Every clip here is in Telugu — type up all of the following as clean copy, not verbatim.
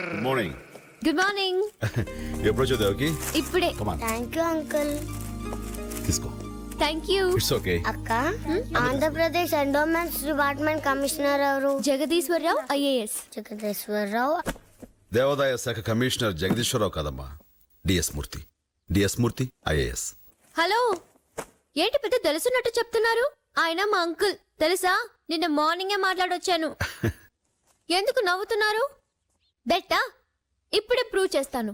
Good morning. Good morning. ఎప్పుడు వచ్చావు దేవకి? ఇప్పుడే. Thank you uncle. తీసుకో. Thank you. It's okay. అక్క, ఆంధ్రప్రదేశ్ ఎండోమెంట్స్ డిపార్ట్మెంట్ కమిషనర్ ఎవరు? జగదీశ్వరరావు ఐఏఎస్. జగదీశ్వరరావు. దేవాదాయ శాఖ కమిషనర్ జగదీశ్వరరావు కాదమ్మా, DS Murthy. DS Murthy IAS. Hello, ఏంటి పెద్ద తెలుసున్నట్టు చెప్తున్నారు? ఆయన మా అంకుల్ తెలుసా? నిన్న మార్నింగే మాట్లాడొచ్చాను. ఎందుకు నవ్వుతున్నారు? బెట్టా ఇప్పుడే ప్రూవ్ చేస్తాను.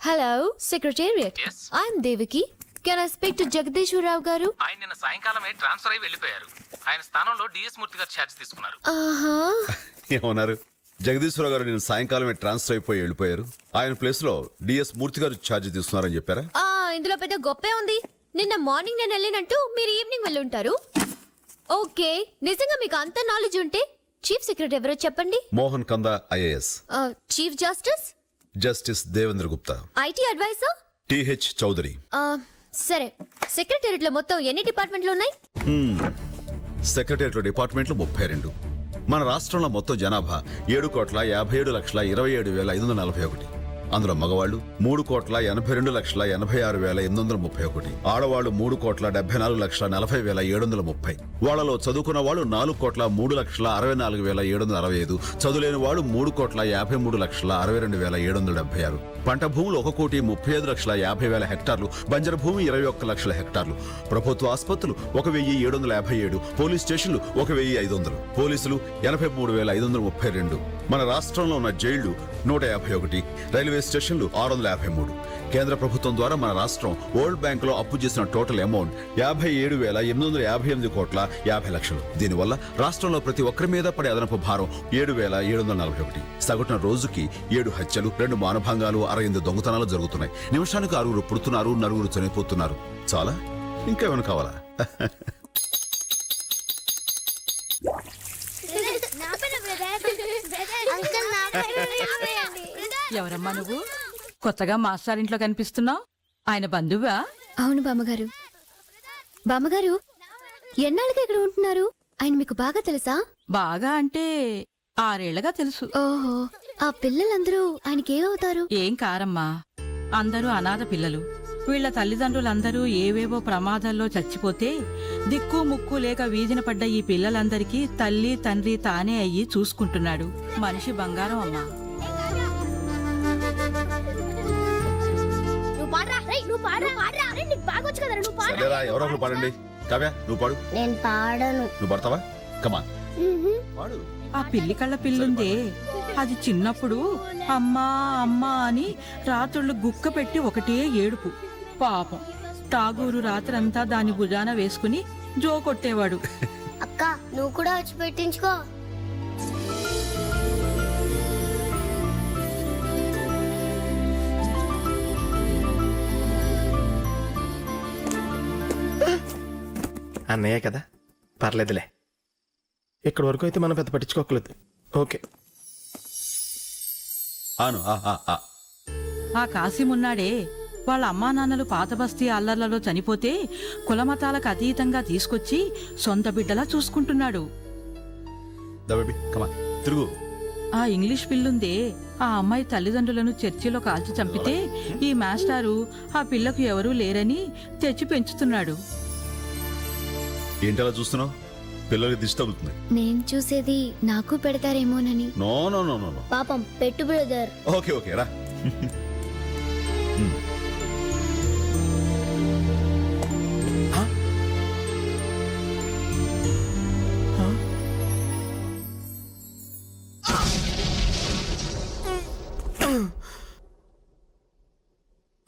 Hello secretariat, I'm Devaki. Can I speak to Jagadeeswara Rao గారు? ఆయన నిన్న సాయంకాలమే ట్రాన్స్ఫర్ అయి వెళ్ళిపోయారు. ఆయన స్థానంలో డిఎస్ మూర్తి గారు ఛార్జ్ తీసుకున్నారు. ఆహా, ఏమన్నారు? జగదీశ్వరరావు గారు నేను సాయంకాలమే ట్రాన్స్ఫర్ అయిపోయి వెళ్ళిపోయారు. ఆయన ప్లేస్ లో డిఎస్ మూర్తి గారు ఛార్జ్ తీసుకున్నారని చెప్పారా? ఇందులో పెద్ద గొప్పే ఉంది. నిన్న మార్నింగ్ నేను వెళ్ళినట్టు మీరు ఈవినింగ్ వెళ్ళి ఉంటారు. ఓకే, నిజంగా మీకు అంత నాలెడ్జ్ ఉంటే చీఫ్ సెక్రటరీ ఎవరో చెప్పండి. Mohan Kanda IAS. Chief justice? Justice Devendra Gupta. IT adviser? TH Chowdary. సరే, సెక్రటేరియట్ లో మొత్తం ఎన్ని డిపార్ట్మెంట్లు ఉన్నాయి? సెక్రటేరియట్ డిపార్ట్మెంట్లు 32. మన రాష్ట్రంలో మొత్తం జనాభా 7,57,27,541. అందులో మగవాళ్లు 3,82,86,831. ఆడవాళ్లు 3,74,40,730. వాళ్లలో చదువుకున్న వాళ్ళు 4,03,64,765. చదువులేని వాడు 3,53,62,776. పంట భూములు 1,35,50,000 హెక్టార్లు. బంజరు భూమి 21,00,000 హెక్టార్లు. ప్రభుత్వ ఆసుపత్రులు 1,757. పోలీస్ స్టేషన్లు 1,500. పోలీసులు 83,532. మన రాష్ట్రంలో ఉన్న జైళ్లు 151. రైల్వే స్టేషన్లు 653. కేంద్ర ప్రభుత్వం ద్వారా మన రాష్ట్రం వరల్డ్ బ్యాంక్ లో అప్పు చేసిన టోటల్ అమౌంట్ 57,858,50,00,000. దీనివల్ల రాష్ట్రంలో ప్రతి ఒక్కరి మీద పడే అదనపు భారం 7,741. సగటున రోజుకి 7 హత్యలు, 2 మానభంగాలు, 68 దొంగతనాలు జరుగుతున్నాయి. నిమిషానికి 6 పుడుతున్నారు, 4 చనిపోతున్నారు. చాలా? ఇంకేమైనా కావాలా? ఎవరమ్మా నువ్వు? కొత్తగా మాస్టర్ ఇంట్లో కనిపిస్తున్నావు. ఆయన బంధువా? అవును బామ్మగారు. బామ్మగారు, ఎన్నాళ్ళుగా ఇక్కడ ఉంటున్నారు? ఆయన మీకు బాగా తెలుసా? బాగా అంటే 6 ఏళ్లగా తెలుసు. ఓహో, ఆ పిల్లలందరూ ఆయనకి ఏమవుతారు? ఏం కారమ్మా, అందరూ అనాథ పిల్లలు. వీళ్ల తల్లిదండ్రులందరూ ఏవేవో ప్రమాదాల్లో చచ్చిపోతే దిక్కు ముక్కు లేక వీధిన పడ్డ ఈ పిల్లలందరికీ తల్లి తండ్రి తానే అయ్యి చూసుకుంటున్నాడు. మనిషి బంగారం అమ్మా. ఎవరో ఒకరు పాడండి. కావ్య, నువ్వు పాడు. నేను పాడను. నువ్వు పడతావా? కమా పాడు. ఆ పిల్లి కళ్ళ పిల్లుందే, అది చిన్నప్పుడు అమ్మా అమ్మా అని రాత్రుళ్ళు గుక్క పెట్టి ఒకటే ఏడుపు. పాపం టాగూరు రాత్రంతా దాని భుజాన వేసుకుని జో కొట్టేవాడు. అక్క, నువ్వు కూడా వచ్చి పెట్టించుకో. అన్నయ్య కదా, పర్లేదులే. ఇక్కడి వరకు అయితే మనం పెద్ద పట్టించుకోకలేదు. ఓకే. ఆ కాసిమున్నాడే, వాళ్ళ అమ్మా నాన్నలు పాత బస్తీ అల్లర్లలో చనిపోతే కులమతాలకు అతీతంగా తీసుకొచ్చి సొంత బిడ్డలా చూసుకుంటున్నాడు. తిరుగు. ఆ ఇంగ్లీష్ పిల్లుందే, ఆ అమ్మాయి తల్లిదండ్రులను చర్చిలో కాల్చి చంపితే ఈ మాస్టారు ఆ పిల్లకు ఎవరూ లేరని తెచ్చి పెంచుతున్నాడు. ఏంటలా చూస్తున్నావు? పిల్లలకి దిష్టి తగులుతుంది. నేను చూసేది నాకు పెడతారేమోనని. No no no no. పాపం పెట్టు బ్రదర్. ఓకే ఓకే రా.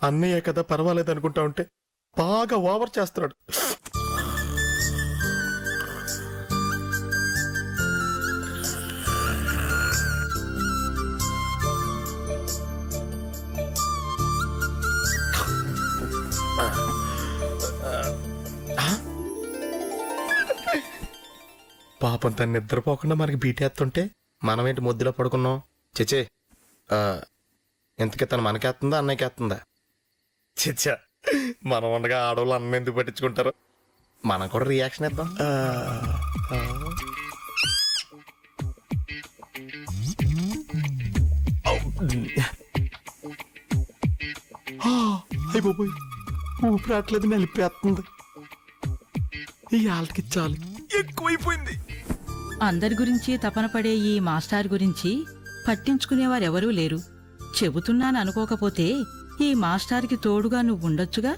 అన్నయ్య కదా, పర్వాలేదు అనుకుంటా ఉంటే బాగా ఓవర్ చేస్తున్నాడు. పాపం తను నిద్రపోకుండా మనకి బీటేస్తుంటే మనమేంటి ముద్దులో పడుకున్నాం. చచ్చే, ఎంతకీ తను మనకేస్తుందా అన్నయ్యకేస్తుందా? చిచ్చా, మనం ఉండగా ఆడవాళ్ళు అన్న ఎందుకు పట్టించుకుంటారు? మనం కూడా రియాక్షన్ ఇద్దాం. అయిపోయి ఊపిరాట్లేదు, నలిపేస్తుంది. ఈ ఆళ్ళకి చాలు ఎక్కువైపోయింది. అందరి గురించి తపన పడే ఈ మాస్టర్ గురించి పట్టించుకునేవారెవరూ లేరు. చెబుతున్నాను అనుకోకపోతే ఈ మాస్టార్కి తోడుగా నువ్వుండొచ్చుగా.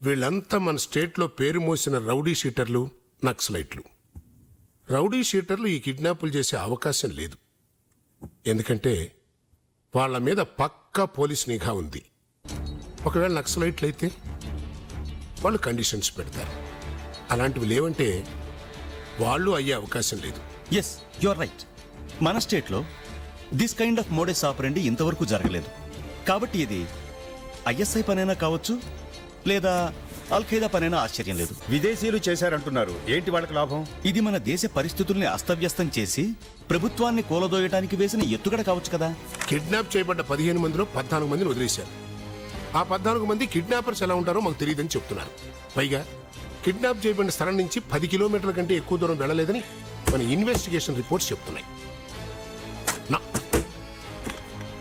వీళ్ళంతా మన స్టేట్లో పేరు మోసిన రౌడీ షీటర్లు, నక్సలైట్లు. రౌడీ షీటర్లు ఈ కిడ్నాపులు చేసే అవకాశం లేదు. ఎందుకంటే వాళ్ళ మీద పక్కా పోలీస్ నిఘా ఉంది. ఒకవేళ నక్సలైట్లు అయితే వాళ్ళు కండిషన్స్ పెడతారు. అలాంటివి లేవంటే వాళ్ళు అయ్యే అవకాశం లేదు. Yes, you are right. మన స్టేట్లో this kind of modus operandi ఇంతవరకు జరగలేదు. కాబట్టి ఇది ఐఎస్ఐ పనైనా కావచ్చు, లేదా అల్ఖైదా పనైనా ఆశ్చర్యం లేదు. విదేశీయులు చేశారంటున్నారు, ఏంటి వాళ్ళకి లాభం? ఇది మన దేశ పరిస్థితుల్ని అస్తవ్యస్తం చేసి ప్రభుత్వాన్ని కూలదోయటానికి వేసిన ఎత్తుగడ కావచ్చు కదా. కిడ్నాప్ చేయబడ్డ 15 మందిలో 14 మందిని వదిలేశారు. ఆ 14 మంది కిడ్నాపర్స్ ఎలా ఉంటారో మాకు తెలియదని చెప్తున్నారు. పైగా కిడ్నాప్ చేయబడిన స్థలం నుంచి 10 కిలోమీటర్ల కంటే ఎక్కువ దూరం వెళ్ళలేదని మన ఇన్వెస్టిగేషన్ రిపోర్ట్స్ చెప్తున్నాయి.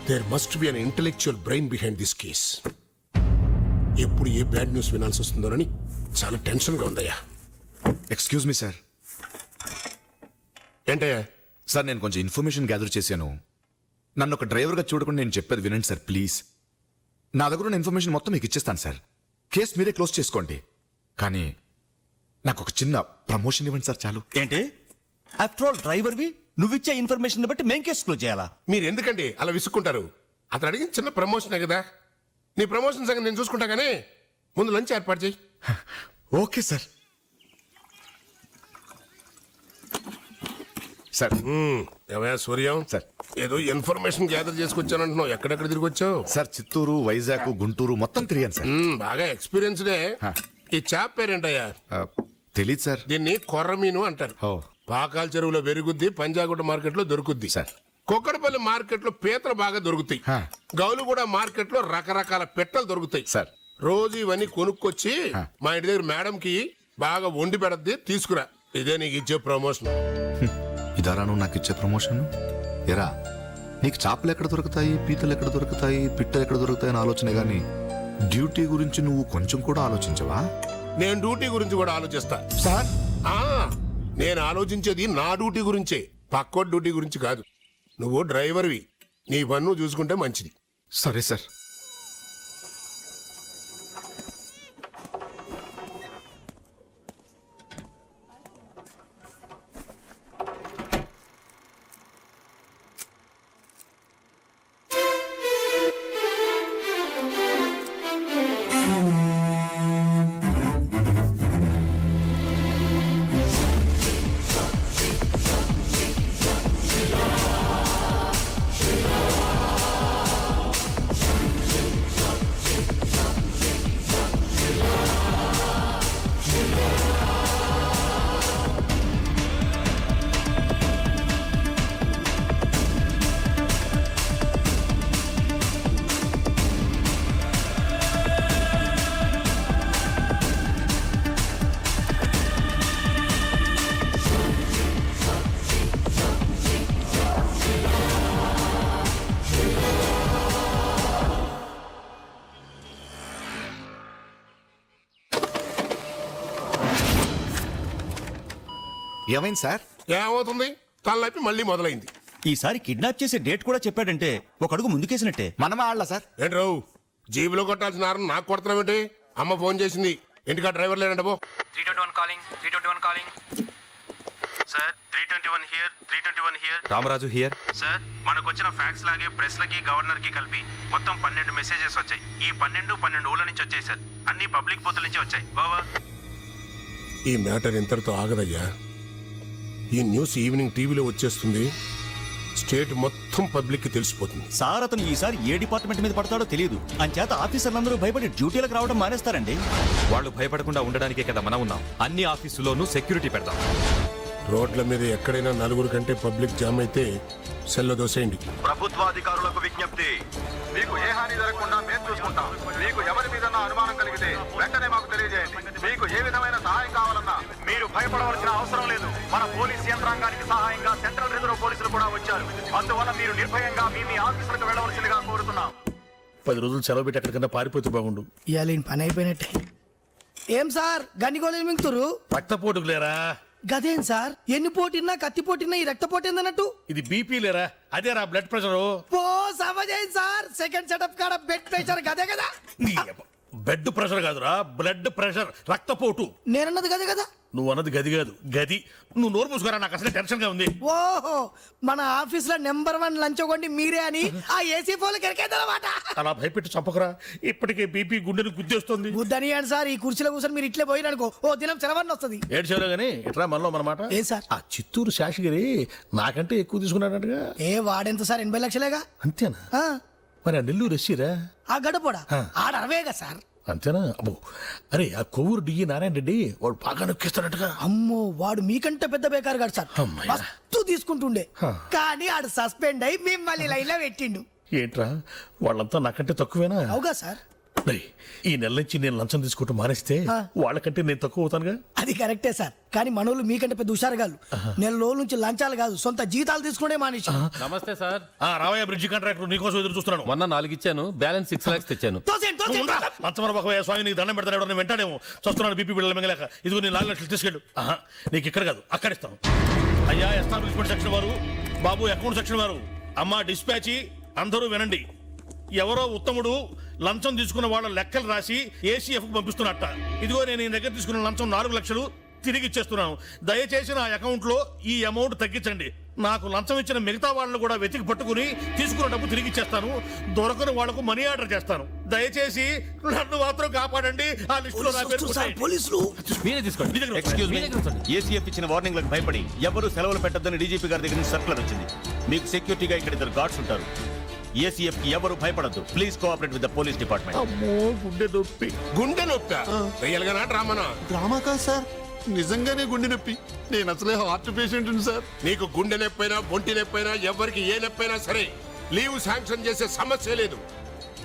There must be an intellectual brain behind this case. ఎప్పుడు ఏ బ్యాడ్ న్యూస్ వినాల్సి వస్తుందోనని చాలా టెన్షన్గా ఉందయ్యా. Excuse me sir. ఏంటయ్యా? సార్, నేను కొంచెం ఇన్ఫర్మేషన్ గ్యాదర్ చేశాను. నన్ను ఒక డ్రైవర్గా చూడకుండా నేను చెప్పేది వినండి సార్, ప్లీజ్. నా దగ్గర ఉన్న ఇన్ఫర్మేషన్ మొత్తం మీకు ఇచ్చేస్తాను సార్. కేసు మీరే క్లోజ్ చేసుకోండి. కానీ నాకు ఒక చిన్న ప్రమోషన్ ఇవ్వండి సార్, చాలు. ఏంటి, ఆఫ్టర్ ఆల్ డ్రైవర్వి, నువ్విచ్చే ఇన్ఫర్మేషన్ బట్టి మేం కేసు క్లోజ్ చేయాలా? మీరు ఎందుకండి అలా విసుక్కుంటారు? అతను అడిగిన చిన్న ప్రమోషనే కదా. నీ ప్రమోషన్ సంగతి నేను చూసుకుంటా, కానీ ముందు లంచ్ ఏర్పాటు చేయి. Okay sir. సార్. ఏమయ్యా సూర్యం, సార్. ఏదో ఇన్ఫర్మేషన్ గ్యాదర్ చేసుకొచ్చానంటున్నావు. ఎక్కడెక్కడ తిరిగి వచ్చావు? సార్, చిత్తూరు, వైజాగ్, గుంటూరు మొత్తం తిరిగాను సార్. బాగా ఎక్స్పీరియన్స్డే. ఈ చాప్ పేరేంటయ్యా? తెలీదు సార్. దీన్ని కొర్రమీను అంటారు. పాకాల చెరువులో పెరుగుద్ది, పంజాగుట్ట మార్కెట్ లో దొరుకుద్ది సార్. కుక్కడపల్లి మార్కెట్ లో పీతలు బాగా దొరుకుతాయి. గౌలుగూడ మార్కెట్ లో రకరకాల పెట్టలు దొరుకుతాయి సార్. రోజు ఇవన్నీ కొనుక్కొచ్చి మా ఇంటి దగ్గర మేడం కి బాగా వండి పెడద్ది, తీసుకురా. ఇదే నీకు ఇచ్చే ప్రమోషన్. ఇదారా నువ్వు నాకు ఇచ్చే ప్రమోషన్? ఎరా, నీకు చేపలు ఎక్కడ దొరుకుతాయి, పీతలు ఎక్కడ దొరుకుతాయి, పిట్టలు ఎక్కడ దొరుకుతాయి అని ఆలోచనే గానీ డ్యూటీ గురించి నువ్వు కొంచెం కూడా ఆలోచించవా? నేను డ్యూటీ గురించి కూడా ఆలోచిస్తా సార్. నేను ఆలోచించేది నా డ్యూటీ గురించే, పక్కోటి డ్యూటీ గురించి కాదు. నువ్వు డ్రైవర్వి, నీ పన్ను చూసుకుంటే మంచిది. సరే సార్. ఏమైంది సార్? ఏమవుతుంది, తలనొప్పి మళ్ళీ మొదలైంది. ఈసారి కిడ్నాప్ చేసే డేట్ కూడా చెప్పాడంటే ఒక అడుగు ముందుకేసినట్టే. మనమా ఆళ్ళ సార్? ఏంటి రావు, జీబులో కొట్టాల్సిన ఆరం నాకు కొడుతున్నావేంటి? అమ్మ ఫోన్ చేసింది, ఇంటికా డ్రైవర్ లేడంట. పో. 321 calling, 321 calling. Sir, 321 here, 321 here. Ramaraju here. Sir, మనకు వచ్చిన ఫ్యాక్స్ లాగే ప్రెస్ లకి గవర్నర్ కి కలిపి మొత్తం 12 మెసేజెస్ వచ్చాయి. ఈ 12 ఊళ్ళ నుంచి వచ్చాయి సార్. అన్ని పబ్లిక్ బూతుల నుంచి వచ్చాయి. బావా, ఈ మ్యాటర్ ఇంతటితో ఆగదయ్యా. ఈ న్యూస్ ఈవినింగ్ టీవీలో వచ్చేస్తుంది, స్టేట్ మొత్తం పబ్లిక్ కి తెలిసిపోతుంది. సార్, అతను ఈసారి ఏ డిపార్ట్మెంట్ మీద పడతాడో తెలియదు. అంచేత ఆఫీసర్లందరూ భయపడి డ్యూటీలకు రావడం మానేస్తారండి. వాళ్ళు భయపడకుండా ఉండడానికే కదా మనం ఉన్నాం. అన్ని ఆఫీసులోనూ సెక్యూరిటీ పెడతాం. రోడ్ల మీద ఎక్కడైనా నలుగురు కంటే పబ్లిక్ జామ్ అయితే సెల్లో దోసేయండి. ప్రభుత్వాధికారులకు విజ్ఞప్తి, మీకు ఏ హాని జరగకుండా మేము చూసుకుంటాం. మీకు ఎవరి మీద అనుమానం కలిగితే వెంటనే మాకు తెలియజేయండి. మీకు ఏ విధమైన సహాయం కావాలన్నా మీరు భయపడవలసిన అవసరం లేదు. మన పోలీస్ యంత్రాంగానికి సహాయంగా సెంట్రల్ రిజర్వ్ పోలీసులు కూడా వచ్చారు. అందువల్ల మీరు నిర్భయంగా మీ ఆఫీసులకు వెళ్ళవలసిందిగా కోరుతున్నాం. 10 రోజులు సెలవు పెట్టి ఎక్కడికన్నా పారిపోతే బాగుండు. ఇవాళ పని అయిపోయినట్టే. ఏం సార్ గన్నిగోళీలు మింగుతురు? రక్తపోటుకు లేరా? గదేం సార్, ఎన్ని పోటీన్నా కత్తి పోటీన్నా ఈ రక్తపోటీ ఏందన్నట్టు? ఇది బీపీ లేరా? అదేరా బ్లడ్ ప్రెషర్. ఓ సమజైంది సార్, సెకండ్ సెటప్ కాడ బెడ్ ప్రెషర్ గదే కదా. బెడ్ ప్రెషర్ కాదురా, బ్లడ్ ప్రెషర్, రక్తపోటు. నేనన్నది గదే కదా. నువ్వు అన్నది గది కాదు, గది. నువ్వు నోరు మూసుకోరా, నాకు అసలు టెన్షన్ గా ఉంది. ఓహో, మన ఆఫీస్ లో నెంబర్ 1 లంచగొండి మీరే అని ఆ ఏసీ ఫోన్ కెరకేదన్నమాట. అలా భయపెట్టి చంపకరా, ఇప్పటికే బీపీ గుండెని గుద్దేస్తుంది. గుద్దనియండి సార్, ఈ కుర్చీలో కూర్చొని మీరు ఇట్లే పోయిననుకో ఓ దినం సెలవన్న వస్తుంది. ఏడ్చారు గానీ ఇట్లా మనలో మనమాట. ఏ సార్, ఆ చిత్తూరు శాషగిరి నాకంటే ఎక్కువ తీసుకున్నాడటగా. ఏ వాడెంత సార్, 80 లక్షలేగా. అంతేనా? ఆ, మరి ఆ నెల్లూరు ఎస్సీరా? ఆ గడపడా ఆడ 60గా సార్. అంతేనా? అబ్బో, అరే ఆ కొవ్వూరు డిఈ నారాయణ రెడ్డి వాడు బాగా నొక్కిస్తాడటగా. అమ్మో, వాడు మీకంటే పెద్ద బేకారు గారు సార్. అమ్మయ్య. మస్తు తీసుకుంటుండే, కానీ ఆడు సస్పెండ్ అయి మిమ్మల్ని లైన్ లో పెట్టిండు. ఏంట్రా వాళ్ళంతా నాకంటే తక్కువేనా? అవుగా సార్. డేయ్, ఈ నెల నుంచి నేను లంచం తీసుకుంటూ మానేస్తే వాళ్ళకంటే నేను తక్కువ అవుతానుగా. అది కరెక్టే సార్, కానీ మనోళ్ళు మీకంటే పెద్ద హుషారుగాళ్ళు. నెల రోజుల నుంచి లంచాలు కాదు సొంత జీతాలు తీసుకునే మానేసి. నమస్తే సార్. రావయ్య బ్రిడ్జి కాంట్రాక్టర్, నీకోసం ఎదురు చూస్తున్నాను. మొన్న 4 ఇచ్చాను, బ్యాలెన్స్ 6 lakhs తెచ్చాను. లంచమర బాబయ్య, స్వామి నీకు దండం పెడతాడు, నేను వెంటాడేమో చూస్తున్నాను. బీపీ బిళ్ళ మింగలేక ఇదిగో నేను 4 లక్షలు తీసుకెళ్ళు. నీకు ఇక్కడ కాదు అక్కడ ఇస్తాను. అయ్యా ఎస్టాబ్లిష్మెంట్ సెక్షన్ వారు, బాబు అకౌంట్ సెక్షన్ వారు, అమ్మ డిస్పాచి, అందరూ వినండి. ఎవరో ఉత్తముడు లంచం తీసుకున్న వాళ్ళ లెక్కలు రాసి ఏసీఎఫ్ కు పంపిస్తున్నట్ట. ఇదిగో నేను ఈ దగ్గర తీసుకున్న లంచం 4 లక్షలు తిరిగి ఇచ్చేస్తున్నాను. దయచేసి నా అకౌంట్ లో ఈ అమౌంట్ తగ్గించండి. నాకు లంచం ఇచ్చిన మిగతా వాళ్ళని కూడా వెతికి పట్టుకుని తీసుకున్న డబ్బు తిరిగి ఇచ్చేస్తాను. దొరకని వాళ్లకు మనీ ఆర్డర్ చేస్తాను. దయచేసి నన్ను మాత్రం కాపాడండి. ఆ లిస్ట్ లో నా పేరు పోలీసులు మీరే తీసుకోండి. ఎక్స్క్యూజ్ మీ, ఏసీఎఫ్ ఇచ్చిన వార్నింగ్లకు భయపడి ఎవరు సెలవులు పెట్టొద్దని డీజీపీ గారి దగ్గర నుంచి సర్కులర్ వచ్చింది. మీకు సెక్యూరిటీగా ఇక్కడ 2 గార్డ్స్ ఉంటారు. ఏసీఎఫ్ కి ఎవరు భయపడద్దు. Please cooperate with the police department. అమ్మో, గుండె నొప్పి. గుండె నొప్పి రియల్గానా డ్రామానా? డ్రామా కాదు సార్, నిజంగానే గుండె నొప్పి. నేను అసలే హార్ట్ పేషెంట్ సార్. నీకు గుండె నొప్పైనా ఒంటి నొప్పైనా ఎవరికి ఏ నొప్పైనా సరే లీవ్ శాంక్షన్ చేసే సమస్య లేదు.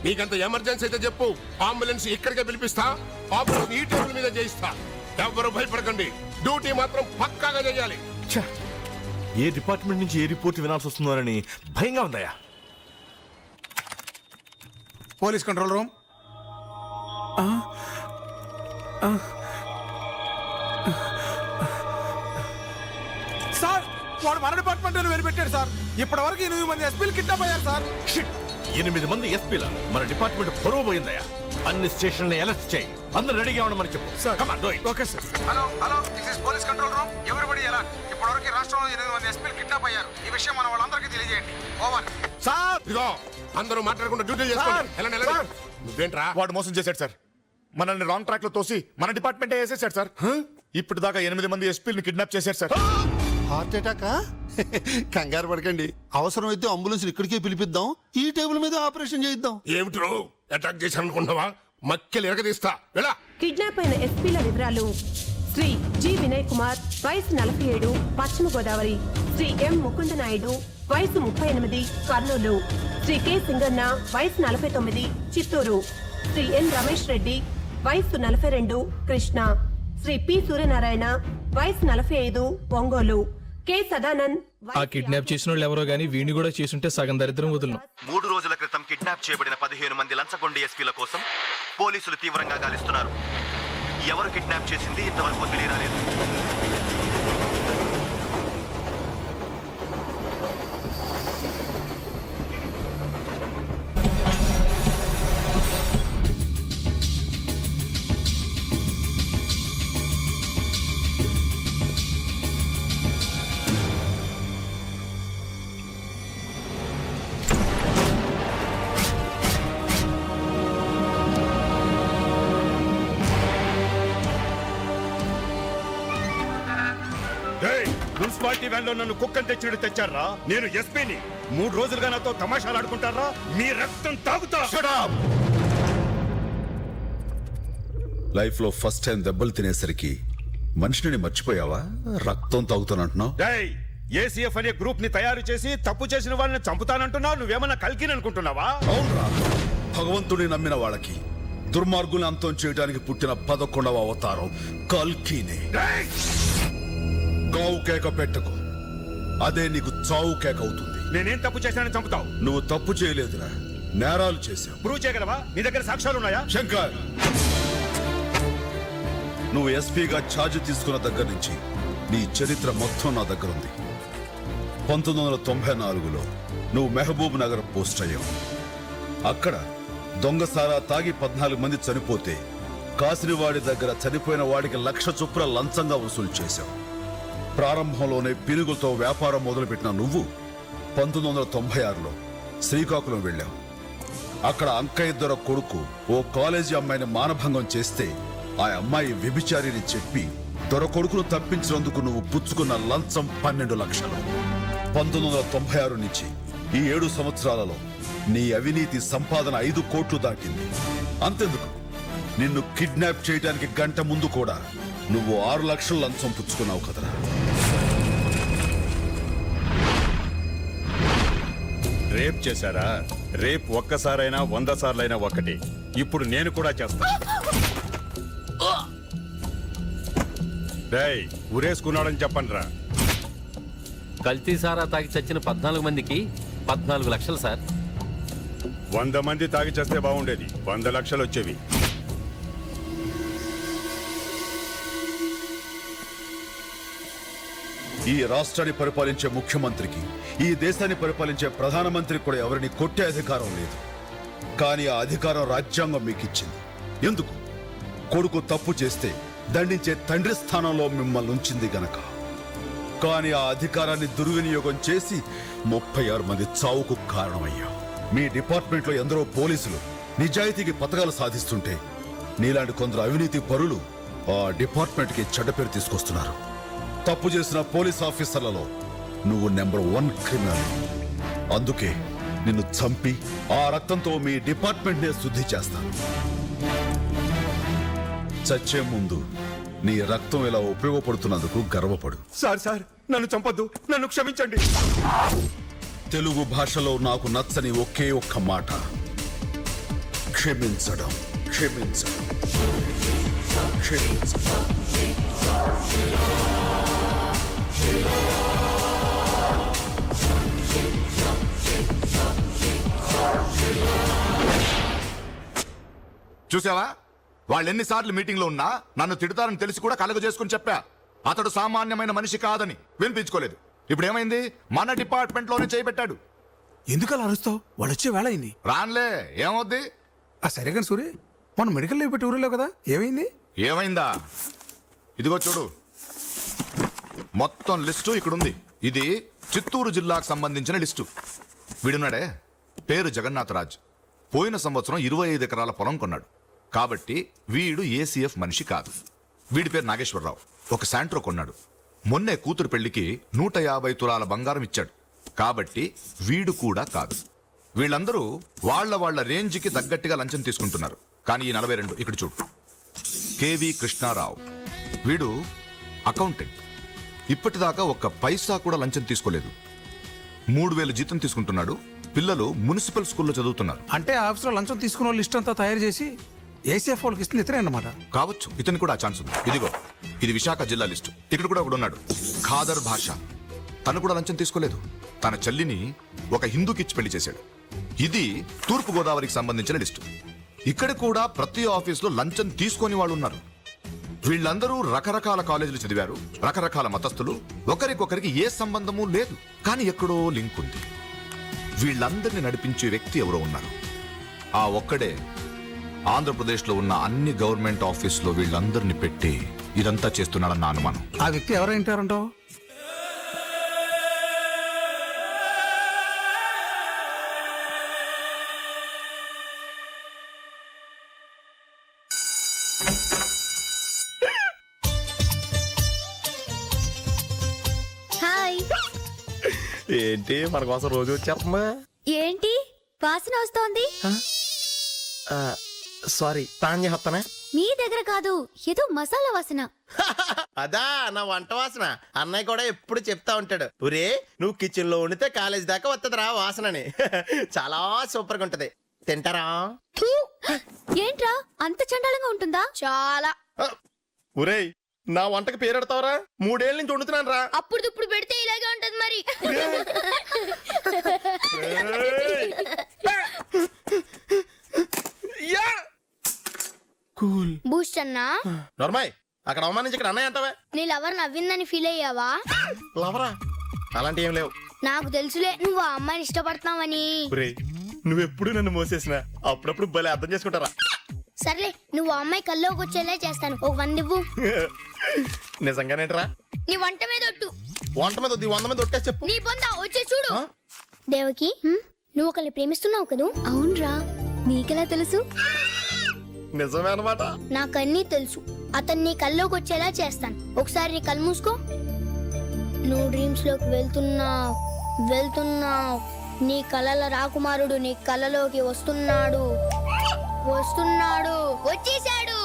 నీకంత ఎమర్జెన్సీ అయితే చెప్పు, అంబులెన్స్ ఇక్కడికే పిలిపిస్తా, ఆపరేషన్ ఈ టేబుల్ మీద చేయిస్తా. ఎవరు భయపడకండి, డ్యూటీ మాత్రం పక్కాగా చేయాలి. ఏ డిపార్ట్మెంట్ నుంచి ఏ రిపోర్ట్ వినాల్సి వస్తుందోనని భయంగా ఉందయ్యా. Police control room. సార్, వాడు మన డిపార్ట్మెంట్ వెళ్ళిపెట్టాడు సార్. ఇప్పటి వరకు 8 మంది ఎస్పీలు కిడ్నాప్ అయ్యారు సార్. 8 మంది ఎస్పీల మన డిపార్ట్మెంట్ పొరుగు పోయిందయ్యా. అన్ని స్టేషన్లు అలర్ట్ చేయి. అందరూ రెడీగా ఉండమని చెప్పు. Okay sir. Hello, this is police control room. Everybody alert. ఇప్పటివరకు రాష్ట్రంలో 8 మంది ఎస్పీలు కిడ్నాప్ అయ్యారు. ఈ విషయం మన వాళ్ళందరికీ తెలియజేయండి. ఓవర్. సార్ ఇదిగో అందరూ మాట్లాడకుండా డ్యూటీ చేసుకోండి. నువ్వేంట్రా? వాడు మోసం చేశాడు సార్. మనల్ని రాంగ్ ట్రాక్ లో తోసి మన డిపార్ట్మెంటే వేసేసాడు సార్. ఇప్పటిదాకా 8 మంది ఎస్పీలను కిడ్నాప్ చేశారు సార్. హార్ట్ అటాకా? కంగారు పడకండి, అవసరమైతే అంబులెన్స్ ఇక్కడికే పిలిపిద్దాం. ఈ టేబుల్ మీద ఆపరేషన్ చేయిద్దాం. ఏమిట్రో అటాక్ చేశారనుకున్నావా? మక్కెలు ఎరగదీస్తా. ఎలా? కిడ్నాప్ అయిన ఎస్పీల వివరాలు: శ్రీ జి వినయ్ కుమార్, వయసు 47, పశ్చిమ గోదావరి. శ్రీ ఎం ముకుంద నాయుడు, వయసు 38, కర్నూలు. శ్రీ కె సింగన్న, వయసు 49, చిత్తూరు. శ్రీ ఎన్ రమేష్ రెడ్డి, వయసు 42, కృష్ణ. శ్రీ పి సూర్యనారాయణ, వయసు 45, ఒంగోలు. కె సదానంద్. ఆ కిడ్నాప్ చేసిన వాళ్ళు ఎవరో గానీ వీడిని కూడా చేసుంటే సగం దరిద్రం వదులును. 3 రోజుల క్రితం కిడ్నాప్ చేయబడిన 15 మంది లంచగొండి ఎస్పీల కోసం పోలీసులు తీవ్రంగా గాలిస్తున్నారు. ఎవరు కిడ్నాప్ చేసింది ఇంతవరకు తెలియరాలేదు. మున్సిపాలిటీ వ్యాన్ లో నన్ను కుక్కని తెచ్చినట్టు తెచ్చారా? నేను ఎస్పీని. 3 రోజులుగా నాతో తమాషాలు ఆడుకుంటారా? మీ రక్తం తాగుతా. లైఫ్ లో ఫస్ట్ టైం దెబ్బలు తినేసరికి మనిషిని మర్చిపోయావా? రక్తం తాగుతానంటున్నావు. ఏసీఎఫ్ అనే గ్రూప్ ని తయారు చేసి తప్పు చేసిన వాళ్ళని చంపుతానంటున్నావు. నువ్వేమన్నా కల్కిని అనుకుంటున్నావా? అవునరా, భగవంతుని నమ్మిన వాళ్ళకి దుర్మార్గుల్ని అంతం చేయడానికి పుట్టిన 11వ అవతారం కల్కినే. గావు కేక పెట్టకు, అదే నీకు చావు కేక అవుతుంది. నేనేం తప్పు చేశానని చంపుతావు? నువ్వు తప్పు చేయలేదురా, నేరాలు చేశావు. ప్రూవ్ చేయగలవా? నీ దగ్గర సాక్ష్యాలు ఉన్నాయా? శంకర్, నువ్వు ఎస్పీగా ఛార్జ్ తీసుకున్న దగ్గర నుంచి నీ చరిత్ర మొత్తం నా దగ్గర ఉంది. 1994లో నువ్వు మహబూబ్ నగర్ పోస్ట్ అయ్యావు. అక్కడ దొంగసారా తాగి 14 మంది చనిపోతే కాసినవాడి దగ్గర చనిపోయిన వాడికి 1,00,000 చొప్పున లంచంగా వసూలు చేశావు. ప్రారంభంలోనే పినుగులతో వ్యాపారం మొదలుపెట్టిన నువ్వు 1996లో శ్రీకాకుళం వెళ్ళావు. అక్కడ అంకయ్య దొర కొడుకు ఓ కాలేజీ అమ్మాయిని మానభంగం చేస్తే ఆ అమ్మాయి వ్యభిచారిని చెప్పి దొర కొడుకును తప్పించినందుకు నువ్వు పుచ్చుకున్న లంచం 12 లక్షలు. 1996 నుంచి ఈ 7 సంవత్సరాలలో నీ అవినీతి సంపాదన 5 కోట్లు దాటింది. అంతెందుకు, నిన్ను కిడ్నాప్ చేయడానికి గంట ముందు కూడా నువ్వు 6 లక్షల లంచం పుచ్చుకున్నావు కదరా. రేప్ చేశారా? రేప్ ఒక్కసారైనా 100 సార్లైనా ఒకటి. ఇప్పుడు నేను కూడా చేస్తా. డేయ్, ఉరేసుకున్నాడని చెప్పండి రా. కల్తీ సారా తాగి చచ్చిన 14 మందికి 14 లక్షలు సార్. 100 మంది తాగి చేస్తే బాగుండేది, 100 లక్షలు వచ్చేవి. ఈ రాష్ట్రాన్ని పరిపాలించే ముఖ్యమంత్రికి, ఈ దేశాన్ని పరిపాలించే ప్రధానమంత్రికి కూడా ఎవరిని కొట్టే అధికారం లేదు. కానీ ఆ అధికారం రాజ్యాంగం మీకు ఇచ్చింది. ఎందుకు? కొడుకు తప్పు చేస్తే దండించే తండ్రి స్థానంలో మిమ్మల్ని ఉంచింది గనక. కానీ ఆ అధికారాన్ని దుర్వినియోగం చేసి 36 మంది చావుకు కారణమయ్యావు. మీ డిపార్ట్మెంట్లో ఎందరో పోలీసులు నిజాయితీకి పతకాలు సాధిస్తుంటే నీలాంటి కొందరు అవినీతి పరులు ఆ డిపార్ట్మెంట్కి చెడ్డ పేరు తీసుకొస్తున్నారు. తప్పు చేసిన పోలీస్ ఆఫీసర్లలో నువ్వు నెంబర్ 1 క్రిమినల్. అందుకే నిన్ను చంపి ఆ రక్తంతో మీ డిపార్ట్మెంట్నే శుద్ధి చేస్తాను. చచ్చే ముందు నీ రక్తం ఇలా ఉపయోగపడుతున్నందుకు గర్వపడు. సార్, నన్ను చంపొద్దు, నన్ను క్షమించండి. తెలుగు భాషలో నాకు నచ్చని ఒకే ఒక్క మాట క్షమించడం. క్షమించడం, క్షమించడం. చూసావా, వాళ్ళు ఎన్నిసార్లు మీటింగ్ లో ఉన్నా నన్ను తిడతారని తెలిసి కూడా కలగ చేసుకుని చెప్పా. అతడు సామాన్యమైన మనిషి కాదని వినిపించుకోలేదు. ఇప్పుడు ఏమైంది? మన డిపార్ట్మెంట్ లోనే చేయబెట్టాడు. ఎందుకలా అరుస్తావు? వాళ్ళు వచ్చే వేళ అయింది. రాన్లే, ఏమవుద్ది? సరే కానీ సూరి, మనం మెడికల్ లీవ్ పెట్టి ఊరిలో కదా, ఏమైంది? ఏమైందా? ఇదిగో చూడు, మొత్తం లిస్టు ఇక్కడుంది. ఇది చిత్తూరు జిల్లాకు సంబంధించిన లిస్టు. వీడున్నాడే, పేరు జగన్నాథరాజ్. పోయిన సంవత్సరం 25 ఎకరాల పొలం కొన్నాడు. కాబట్టి వీడు ఏసీఎఫ్ మనిషి కాదు. వీడి పేరు నాగేశ్వరరావు. ఒక శాంట్రో కొన్నాడు. మొన్నే కూతురు పెళ్లికి 150 తులాల బంగారం ఇచ్చాడు. కాబట్టి వీడు కూడా కాదు. వీళ్ళందరూ వాళ్ళ రేంజ్కి తగ్గట్టుగా లంచం తీసుకుంటున్నారు. కానీ ఈ 42 ఇక్కడ చూడు, కేవి కృష్ణారావు. వీడు అకౌంటెంట్. ఇప్పటిదాకా ఒక్క పైసా కూడా లంచం తీసుకోలేదు. 3000 జీతం తీసుకుంటున్నాడు. పిల్లలు మున్సిపల్ స్కూల్లో చదువుతున్నారు. అంటే ఆఫీసులో లంచం తీసుకున్న లిస్ట్ అంతా తయారు చేసి ఏసీఎఫ్ వాళ్ళకి ఇస్తుంది ఇతనే అన్నమాట. కావచ్చు, ఇతను కూడా ఛాన్స్ ఉంది. ఇదిగో, ఇది విశాఖ జిల్లా లిస్టు. ఇక్కడ కూడా ఒకడు ఉన్నాడు, ఖాదర్ భాష. తను కూడా లంచం తీసుకోలేదు. తన చెల్లిని ఒక హిందూకిచ్చి పెళ్లి చేశాడు. ఇది తూర్పు గోదావరికి సంబంధించిన లిస్టు. ఇక్కడ కూడా ప్రతి ఆఫీసులో లంచం తీసుకొని వాళ్ళు ఉన్నారు. వీళ్ళందరూ రకరకాల కాలేజీలు చదివారు, రకరకాల మతస్థులు. ఒకరికొకరికి ఏ సంబంధము లేదు, కానీ ఎక్కడో లింక్ ఉంది. వీళ్ళందరినీ నడిపించే వ్యక్తి ఎవరో ఉన్నారు. ఆ ఒక్కడే ఆంధ్రప్రదేశ్లో ఉన్న అన్ని గవర్నమెంట్ ఆఫీసులో వీళ్ళందరినీ పెట్టి ఇదంతా చేస్తున్నాడన్న అనుమానం. ఆ వ్యక్తి ఎవరైంటారంటావు? హాయ్. ఏంటి మన కోసం రోజు వచ్చేస్తుందా? ఏంటి వాసన వస్తోంది? సారీ, తాను చేస్తానా? మీ దగ్గర కాదు, ఏదో మసాలా వాసన. అదా నా వంట వాసన. అన్నయ్య కూడా ఎప్పుడు చెప్తా ఉంటాడు, ఒరే నువ్వు కిచెన్ లో ఉండితే కాలేజ్ దాకా వస్తుందిరా వాసనని. చాలా సూపర్ గా ఉంటది, తింటారా? థూ! ఏంట్రా అంత చండాలంగా ఉంటుందా? చాలా. ఒరేయ్ నా వంటకి పేరెడతావరా? 3 ఏళ్ళ నుంచి వండుతున్నాను రా. అప్పుడు ఇప్పుడు పెడితే ఇలాగే ఉంటది మరి. కూల్ బూస్ట్ అన్నా. నర్మాయ్ అక్కడ అవమానించి ఇక్కడ అన్నయ్య అంటావా? నీ లవర్ నవ్విందని ఫీల్ అయ్యావా? లవరా? అలాంటి ఏం లేవు. నాకు తెలుసులే నువ్వు ఆ అమ్మాయిని ఇష్టపడతావని. ఒరేయ్ నువ్వెప్పుడు నన్ను మోసేసినా అప్పుడప్పుడు భలే అర్థం చేసుకుంటారా. సర్లే నువ్వు ఆ అమ్మాయి కల్లోకి వచ్చేలా చేస్తాను. ఒక 1 ఇవ్వు. నిజంగానేట్రా? నీ వంట మీద ఒట్టు. వంట మీద 100 మంది ఒట్టేసి చెప్పు. నీ పొందా వచ్చే చూడు. దేవకి నువ్వు ఒకరిని ప్రేమిస్తున్నావు కదూ? అవునరా, నీకెలా తెలుసు? నిజమే అన్నమాట. నాకన్నీ తెలుసు. అతన్ని కల్లోకి వచ్చేలా చేస్తాను. ఒకసారి నీ కళ్ళు మూసుకో. నువ్వు డ్రీమ్స్ లోకి వెళ్తున్నావు. నీ కలల రాకుమారుడు నీ కలలోకి వస్తున్నాడు. వచ్చేసాడు.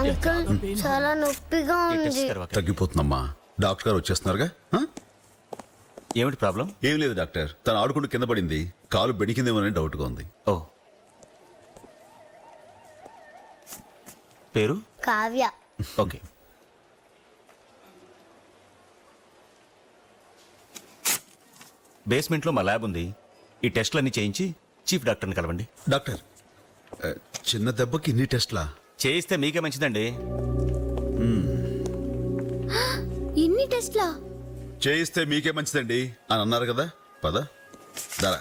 అంకుల్ చాలా నొప్పిగా ఉంది. తగ్గిపోతుందమ్మా. డాక్టర్ గారు వచ్చేస్తున్నారుగా. ఏమిటి ప్రాబ్లం? ఏం లేదు డాక్టర్, తను ఆడుకుంటూ కింద పడింది, కాలు బెడికిందేమోనని డౌట్గా ఉంది. ఓ, పేరు? కావ్య. ఓకే. బేస్మెంట్లో మా ల్యాబ్ ఉంది. ఈ టెస్ట్లన్నీ చేయించి చీఫ్ డాక్టర్ని కలవండి. డాక్టర్, చిన్న దెబ్బకి ఇన్ని టెస్ట్లా? చేయిస్తే మీకే మంచిదండి. ఇన్ని టెస్ట్లా? చేయిస్తే మీకే మంచిదండి అని అన్నారు కదా. పద దరా.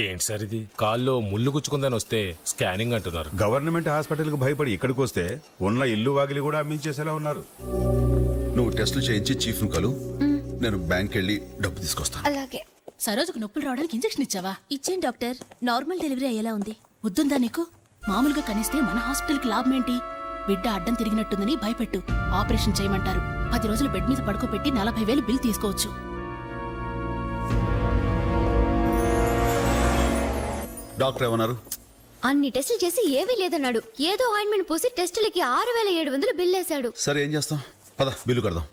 ఏంటి సార్ ఇది? కాల్లో ముళ్ళు గుచ్చుకుందని వస్తే స్కానింగ్ అంటున్నారు. గవర్నమెంట్ హాస్పిటల్కి భయపడి ఇక్కడికి వస్తే ఉన్న ఇల్లు వాకిలి కూడా అమ్మించేసేలా ఉన్నారు. నువ్వు టెస్టులు చేయించి చీఫ్ను కలు, నేను బ్యాంక్ వెళ్ళి డబ్బు తీసుకొస్తాను. అలాగే. సరోజుకు నొప్పులు రావడానికి ఇంజెక్షన్ ఇచ్చావా? ఇచ్చాను డాక్టర్. నార్మల్ డెలివరీ అయ్యేలా ఉంది. వద్దుందా నీకు? మామూలుగా కనిస్తే మన హాస్పిటల్కి లాభం ఏంటి? బిడ్డ అడ్డం తిరిగినట్టుందని భయపెట్టు. ఆపరేషన్ చేయమంటారు. 10 రోజులు బెడ్ మీద పడుకోబెట్టి 40,000 బిల్ తీసుకోవచ్చు. డాక్టర్ ఏమన్నారు? అన్ని టెస్టులు చేసి ఏమీ లేదన్నాడు. ఏదో ఆయింట్మెంట్ పూసి టెస్టులకి 6,700 బిల్ వేశాడు. సరే ఏం చేస్తాం, పద బిల్లు కడదాం.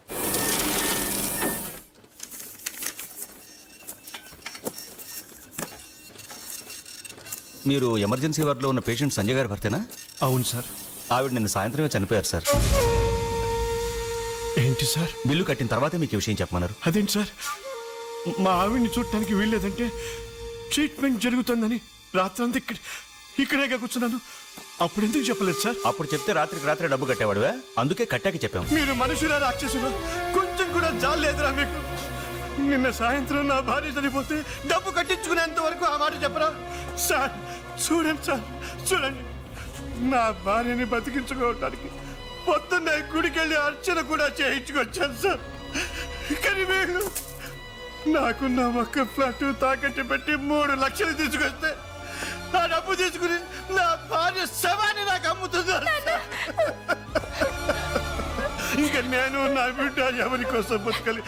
మీరు ఎమర్జెన్సీ వార్డులో ఉన్న పేషెంట్ సంజయ్ గారి భర్తేనా? అవును సార్. ఆవిడ నిన్న సాయంత్రమే చనిపోయారు సార్. ఏంటి సార్? బిల్లు కట్టిన తర్వాతే మీకు ఈ విషయం చెప్పమన్నారు. అదేంటి సార్? మా ఆవిడ్ని చూడటానికి వీల్లేదంటే ట్రీట్మెంట్ జరుగుతుందని రాత్రంతా ఇక్కడే కూర్చున్నాను. అప్పుడు ఎందుకు చెప్పలేదు సార్? అప్పుడు చెప్తే రాత్రికి రాత్రి డబ్బు కట్టేవాడువా? అందుకే కట్టాక చెప్పాం. మీరు మనుషులా రాక్షసులు? కొంచెం కూడా జాలేదురా మీకు? నిన్న సాయంత్రం నా భార్య చనిపోతే డబ్బు కట్టించుకునేంత వరకు ఆ మాట చెప్పరా సార్? చూడండి సార్, చూడండి, నా భార్యని బతికించుకోవటానికి పొద్దున్నే గుడికెళ్ళి అర్చన కూడా చేయించుకొచ్చాను సార్. కానీ మీరు నాకున్న ఒక్క ఫ్లాట్ తాకట్టు పెట్టి 3 లక్షలు తీసుకొస్తే ఆ డబ్బు తీసుకుని నా భార్య శవాన్ని నాకు అమ్ముతున్నారు. ఇంకా నేను నా బిడ్డ ఎవరి కోసం బతకాలి?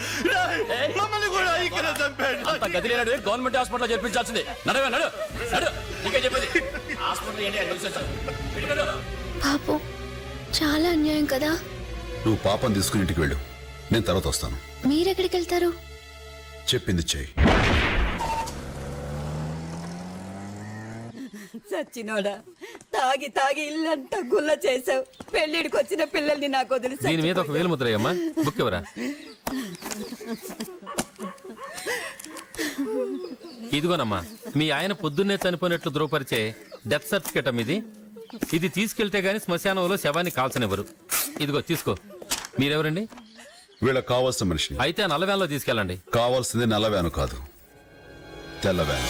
మమ్మల్ని కూడా ఇక్కడ చంపాడు. గవర్నమెంట్ హాస్పిటల్ చేర్పించాల్సింది. నడు నడు నడు. నీకే చెప్పేది. పాపం, చాలా అన్యాయం కదా. నువ్వు పాపం తీసుకుని ఇంటికి వెళ్ళు, నేను తర్వాత వస్తాను. మీరెక్కడికి వెళ్తారు? చెప్పింది చెయ్యి. సచ్చినోడా, తాగి తాగి ఇల్లంతా గుల్ల చేసావు. పెళ్లిడికి వచ్చిన పిల్లల్ని నాకు వదిలి దీని మీద ఒక 1000 ముద్రయ్యమ్మా. బుక్ ఎవరా? ఇదిగోనమ్మా, మీ ఆయన పొద్దున్నే చనిపోయినట్లు ధృవపరిచే డెత్ సర్టిఫికేట్ ఇది. ఇది తీసుకెళ్తే గానీ శ్మశానంలో శవాన్ని కాల్చనివ్వరు. ఇదిగో తీసుకో. మీరెవరండి? వీళ్ళకి కావాల్సిన మనిషి. అయితే ఆ నల్ల వ్యాన్లో తీసుకెళ్ళండి. కావాల్సింది నల్ల వ్యాను కాదు, తెల్ల వ్యాను.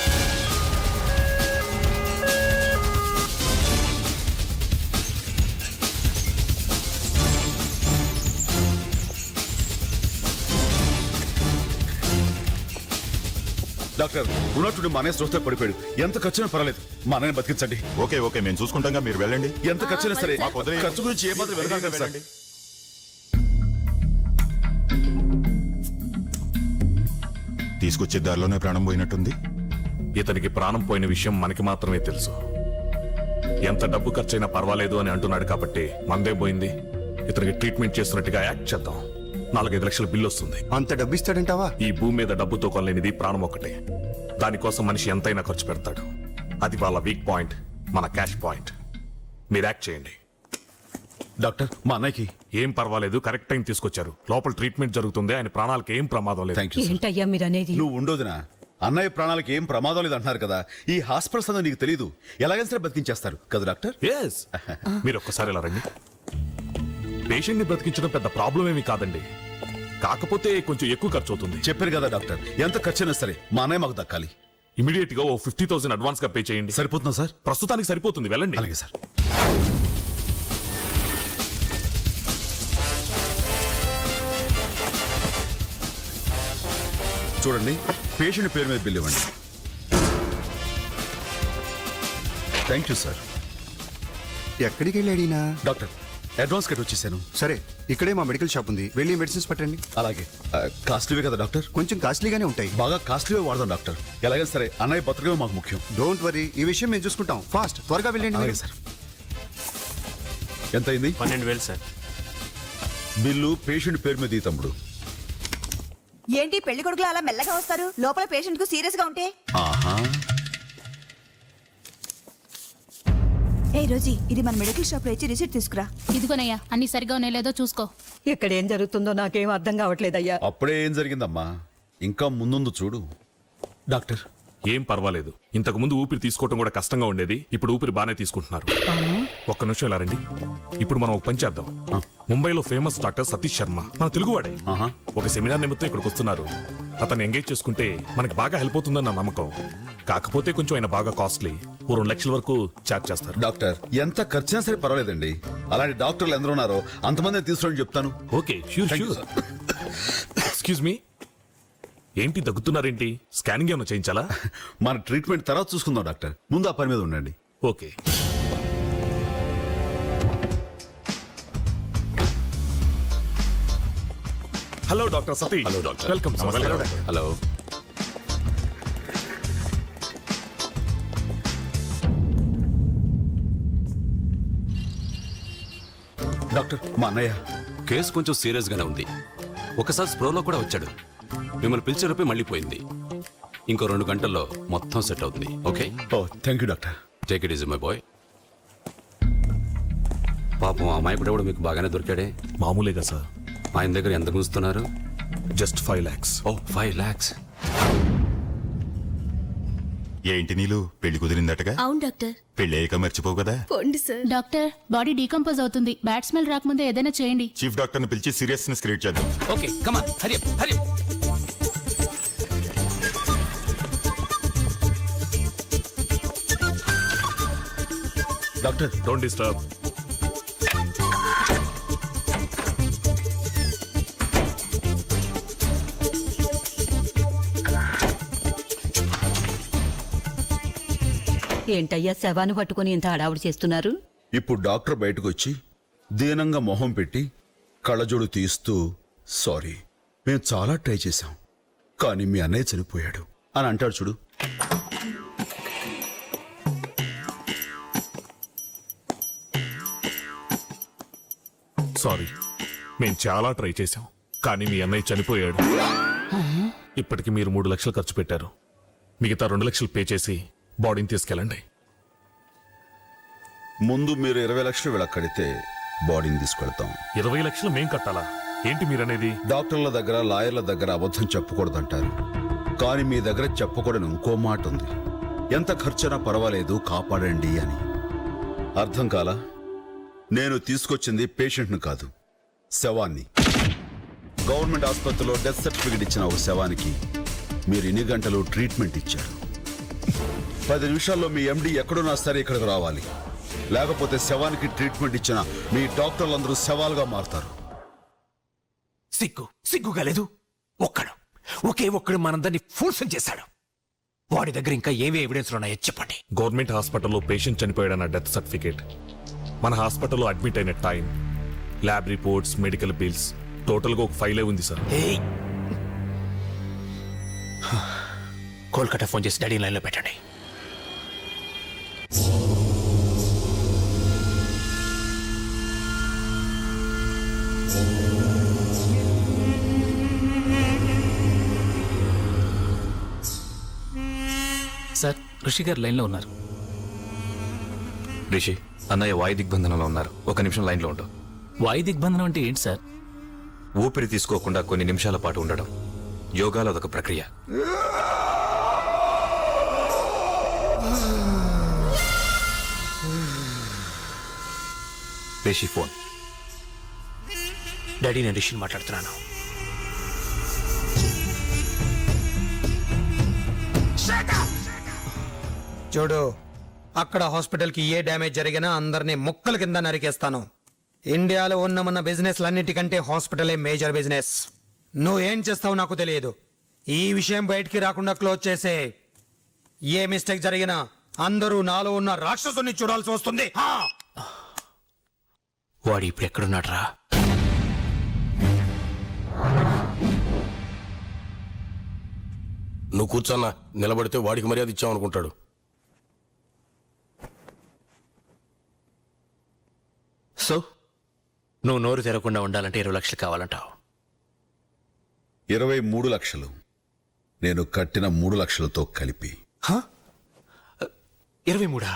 డాక్టర్, ఉన్నట్టుండి మా అన్నయ్య స్ట్రోక్ పడిపోయాడు. ఎంత ఖర్చునా పర్వాలేదు, మా అన్నయ్యని బతికించండి. ఓకే ఓకే, మేము చూసుకుంటాం, మీరు వెళ్ళండి. ఎంత ఖర్చునా సరే, మాకు వదిలేయండి. ఖర్చు గురించి ఏమాత్రం వెళ్ళండి సార్. తీసుకొచ్చే దారిలోనే ప్రాణం పోయినట్టుంది. ఇతనికి ప్రాణం పోయిన విషయం మనకి మాత్రమే తెలుసు. ఎంత డబ్బు ఖర్చైనా పర్వాలేదు అని అంటున్నాడు కాబట్టి మందే పోయింది. ఇతనికి ట్రీట్మెంట్ చేస్తున్నట్టుగా యాక్ట్ చేద్దాం. 4-5 లక్షల బిల్లు వస్తుంది. అంత డబ్బు ఇస్తాడంటావా? ఈ భూమి మీద డబ్బుతో కొనలేనిది ప్రాణం ఒకటే. దానికోసం మనిషి ఎంతైనా ఖర్చు పెడతాడు. అది వాళ్ళ వీక్ పాయింట్, మన క్యాష్ పాయింట్. మీరు యాక్ట్ చేయండి. డాక్టర్, మా అన్నయ్యకి ఏం పర్వాలేదు, కరెక్ట్ టైం తీసుకొచ్చారు. లోపల ట్రీట్మెంట్ జరుగుతుంది. ఆయన ప్రాణాలకు ఏం ప్రమాదం లేదు. ఏంటయ్యా మీరు అనేది? నువ్వు ఉండోదినా, అన్నయ్య ప్రాణాలకు ఏం ప్రమాదం లేదు అంటున్నారు కదా. ఈ హాస్పిటల్స్ అనేది నీకు తెలీదు. ఎలాగైనా సరే బతికించేస్తారు కదా డాక్టర్. మీరు ఒక్కసారి ఇలా రండి. పేషెంట్ ని బ్రతికించడం పెద్ద ప్రాబ్లం ఏమీ కాదండి. కాకపోతే కొంచెం ఎక్కువ ఖర్చు అవుతుంది. చెప్పారు కదా డాక్టర్, ఎంత ఖర్చైనా సరే మా అన్నయ్య మాకు దక్కాలి. ఇమీడియట్ గా 50,000 అడ్వాన్స్ గా పే చేయండి. సరిపోతుందా సార్? ప్రస్తుతానికి సరిపోతుంది, వెళ్ళండి. అలాగే సార్. చూడండి, పేషెంట్ పేరు మీద బిల్ ఇవ్వండి. Thank you sir. ఎక్కడికి వెళ్ళాడినా? డాక్టర్, అడ్వాన్స్ కట్ వచ్చేసాను. సరే, ఇక్కడే మా మెడికల్ షాప్ ఉంది, వెళ్ళి మెడిసిన్స్ పట్టండి. అలాగే. కాస్ట్లీవే కదా డాక్టర్? కొంచెం కాస్ట్లీగానే ఉంటాయి. బాగా కాస్ట్లీవే వాడదాం డాక్టర్. ఎలాగైనా సరే అన్నయ్య బతకమే మాకు ముఖ్యం. డోంట్ వరీ, ఈ విషయం మేము చూసుకుంటాం. ఫాస్ట్, త్వరగా వెళ్ళండి. అలాగే సార్. ఎంత అయింది? 12,000 సార్. బిల్లు పేషెంట్ పేరు మీద ఈ తమ్ముడు. ఏంటి పెళ్లి కొడుకులు అలా మెల్లగా వస్తారు? లోపల పేషెంట్ కు సీరియస్ గా ఉంటే. ఆహా. ఏ రోజీ, ఇది మన మెడికల్ షాప్ లో ఇచ్చి రిసిప్ట్ తీసుకురా. ఇదిగోనయ్యా, అన్ని సరిగా ఉన్నాయో లేదో చూసుకో. ఇక్కడ ఏం జరుగుతుందో నాకేం అర్థం కావట్లేదయ్యా. అప్పుడే ఏం జరిగిందమ్మా, ఇంకా ముందు చూడు. డాక్టర్, ఏం పర్వాలేదు. ఇంతకు ముందు ఊపిరి తీసుకోవడం కూడా కష్టంగా ఉండేది. ఇప్పుడు ఊపిరి బాగానే తీసుకుంటున్నారు. ఒక్క నిమిషం ఇలా రండి. ఇప్పుడు మనం ఒక పని చేద్దాం. ముంబైలో ఫేమస్ డాక్టర్ సతీష్ శర్మ, మన తెలుగువాడే, ఒక సెమినార్ నిమిత్తం ఇక్కడికి వస్తున్నారు. అతను ఎంగేజ్ చేసుకుంటే మనకి బాగా హెల్ప్ అవుతుందని నా నమ్మకం. కాకపోతే కొంచెం ఆయన బాగా కాస్ట్లీ, 2 లక్షల వరకు చార్జ్ చేస్తారు. డాక్టర్, ఎంత ఖర్చైనా సరే పర్వాలేదండి. అలాంటి డాక్టర్లు ఎందరో ఉన్నారో అంతమంది తీసుకుని చెప్తాను. Okay, sure. ఎక్స్క్యూజ్ మీ, ఏంటి దగ్గుతున్నారేంటి? స్కానింగ్ ఏమైనా చేయించాలా? మన ట్రీట్మెంట్ తర్వాత చూసుకుందాం డాక్టర్, ముందు ఆ పని మీద ఉండండి. Okay. Hello doctor Satish. Hello doctor. Welcome sir. Hello. Doctor, మా అన్నయ్య కేసు కొంచెం సీరియస్ గానే ఉంది. ఒకసారి స్ప్రోలో కూడా వచ్చాడు. మిమ్మల్ని పిలిచేలోపే మళ్ళీ పోయింది. ఇంకో 2 గంటల్లో మొత్తం సెట్ అవుతుంది. Okay. Oh, thank you doctor. Take it easy my boy. పాపం ఆ అమ్మాయి కూడా మీకు బాగానే దొరికాడే. మామూలేగా సార్. ఆయన దగ్గర ఎంత గుంజుతున్నారు? Just 5 lakhs. ఓ, 5 lakhs. ఏంటి నీళ్ళు, పెళ్లి కుదిరిందటగా? అవును డాక్టర్. పెళ్లి అయ్యాక మర్చిపోవు కదా. డాక్టర్, బాడీ డీకంపోజ్ అవుతుంది. బ్యాడ్ స్మెల్ రాకముందే ఏదైనా చేయండి. చీఫ్ డాక్టర్ ని పిలిచి సీరియస్నెస్ క్రియేట్ చేద్దాం. Okay, come on, Hari up, Hari up. Doctor, don't disturb. ఏంటయ్యా శవాన్ని పట్టుకుని ఇంత హడావుడి చేస్తున్నారు? ఇప్పుడు డాక్టర్ బయటకు వచ్చి దీనంగా మొహం పెట్టి కళ్ళజోడు తీస్తూ, సారీ, మేము చాలా ట్రై చేశాం, కానీ మీ అన్నయ్య చనిపోయాడు అని అంటాడు చూడు. సారీ, మేము చాలా ట్రై చేశాం, కానీ మీ అన్నయ్య చనిపోయాడు. ఇప్పటికి మీరు 3 లక్షలు ఖర్చు పెట్టారు. మిగతా 2 లక్షలు పే చేసి బాడీని తీసుకెళ్ళండి. ముందు మీరు 20 లక్షలు వీళ్ళ కడితే బాడీని తీసుకెళ్తాం. 20 లక్షలు మేం కట్టాలా? ఏంటి మీరనేది? డాక్టర్ల దగ్గర, లాయర్ల దగ్గర అబద్ధం చెప్పకూడదంటారు, కానీ మీ దగ్గర చెప్పకూడని ఇంకో మాట ఉంది. ఎంత ఖర్చైనా పర్వాలేదు, కాపాడండి అని. అర్థం కాలా? నేను తీసుకొచ్చింది పేషెంట్ను కాదు, శవాన్ని. గవర్నమెంట్ ఆసుపత్రిలో డెత్ సర్టిఫికెట్ ఇచ్చిన ఒక శవానికి మీరు ఇన్ని గంటలు ట్రీట్మెంట్ ఇచ్చారు. 10 నిమిషాల్లో మీ ఎండి ఎక్కడున్నా సరే ఇక్కడికి రావాలి. లేకపోతే శవానికి ట్రీట్మెంట్ ఇచ్చిన మీ డాక్టర్లందరూ శవాలుగా మారుతారు. సిగ్గుగా లేదు? ఒకే ఒక్కడు మనందరినీ ఫోర్సం చేశాడు. వాడి దగ్గర ఇంకా ఏవే ఎవిడెన్స్ ఉన్నాయో చెప్పండి. గవర్నమెంట్ హాస్పిటల్లో పేషెంట్ చనిపోయాడన్న డెత్ సర్టిఫికేట్, మన హాస్పిటల్లో అడ్మిట్ అయిన time, lab reports, medical bills, టోటల్గా ఒక ఫైలే ఉంది సార్. కోల్కతా ఫోన్ చేసి డాడీ లైన్లో పెట్టండి. సార్, ఋషి గారు లైన్లో ఉన్నారు. రిషి, అన్నయ్య వాయు దిగ్బంధనంలో ఉన్నారు. ఒక నిమిషం లైన్లో ఉండు. వాయు దిగ్బంధనం అంటే ఏంటి సార్? ఊపిరి తీసుకోకుండా కొన్ని నిమిషాల పాటు ఉండడం. యోగాలో అదొక ప్రక్రియ. రిషి ఫోన్. డాడీ, నేను రిషిని మాట్లాడుతున్నాను. చూడు, అక్కడ హాస్పిటల్కి ఏ డ్యామేజ్ జరిగినా అందరినీ ముక్కల కింద నరికేస్తాను. ఇండియాలో ఉన్న మన బిజినెస్లన్నిటికంటే హాస్పిటలే మేజర్ బిజినెస్. నువ్వేం చేస్తావు నాకు తెలియదు. ఈ విషయం బయటికి రాకుండా క్లోజ్ చేసే. ఏ మిస్టేక్ జరిగినా అందరూ నాలో ఉన్న రాక్షసుని చూడాల్సి వస్తుంది. వాడు ఇప్పుడు ఎక్కడున్నాడు రా? నువ్వు కూర్చోన్నా, నిలబడితే వాడికి మర్యాద ఇచ్చామనుకుంటాడు. సో నువ్వు నోరు తెరవకుండా ఉండాలంటే 20 లక్షలు కావాలంటావు. 23 లక్షలు నేను కట్టిన 3 లక్షలతో కలిపి. 23?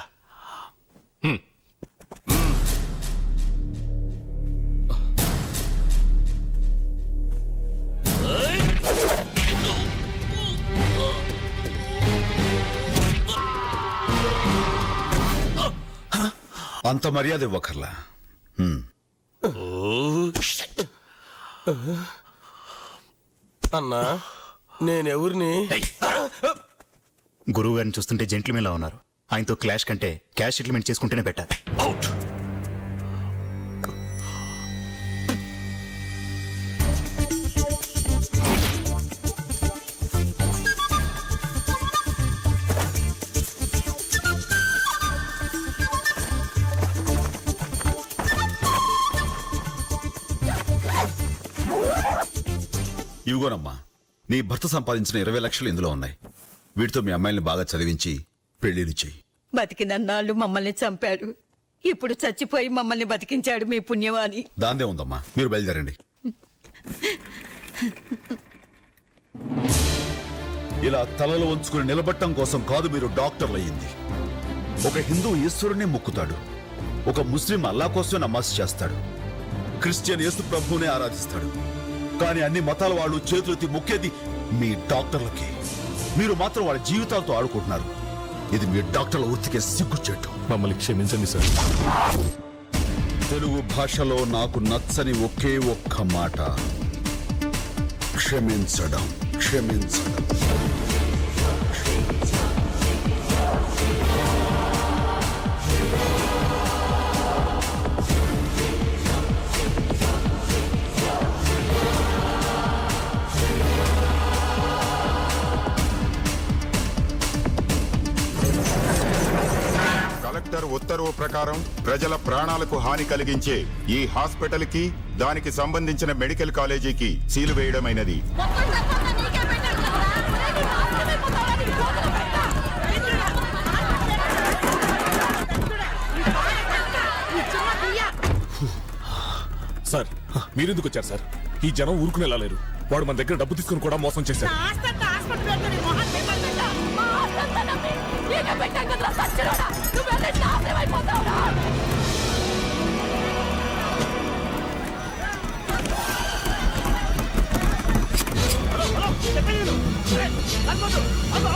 అంత మర్యాద ఇవ్వకర్లా. అన్నా, నేనెవరిని? గురువు గారిని చూస్తుంటే జెంట్లమెన్లా ఉన్నారు. ఆయనతో క్లాష్ కంటే క్యాష్ సెటిల్మెంట్ చేసుకుంటేనే బెటర్. ఇవిగోనమ్మా, నీ భర్త సంపాదించిన 20 లక్షలు ఇందులో ఉన్నాయి. వీటితో మీ అమ్మాయిని బాగా చదివించి పెళ్లిని చెయ్యి. బతికినన్నాళ్ళు మమ్మల్ని చంపాడు, ఇప్పుడు చచ్చిపోయి మమ్మల్ని బతికించాడు మీ పుణ్యవాణి. దాందే ఉందమ్మా, మీరు బయలుదేరండి. ఇలా తలలు వంచుకుని నిలబట్టం కోసం కాదు మీరు డాక్టర్లు అయ్యింది. ఒక హిందూ ఈశ్వరుని మొక్కుతాడు, ఒక ముస్లిం అల్లా కోసం నమాజ్ చేస్తాడు, క్రిస్టియన్ యేసు ప్రభువునే ఆరాధిస్తాడు. కానీ అన్ని మతాల వాళ్ళు చేతులెత్తి మొక్కేది మీ డాక్టర్లకి. మీరు మాత్రం వాళ్ళ జీవితాలతో ఆడుకుంటున్నారు. ఇది మీ డాక్టర్ల వృత్తికే సిగ్గుచేటు. మమ్మల్ని క్షమించండి సార్. తెలుగు భాషలో నాకు నచ్చని ఒకే ఒక్క మాట క్షమించడం. క్షమించడం. కలెక్టర్ ఉత్తర్వు ప్రకారం ప్రజల ప్రాణాలకు హాని కలిగించే ఈ హాస్పిటల్ కి, దానికి సంబంధించిన మెడికల్ కాలేజీకి సీలు వేయడమైనది. సార్, మీరెందుకు వచ్చారు సార్? ఈ జనం ఊరుకుని వెళ్ళలేరు. వాడు మన దగ్గర డబ్బు తీసుకుని కూడా మోసం చేశారు. హలో,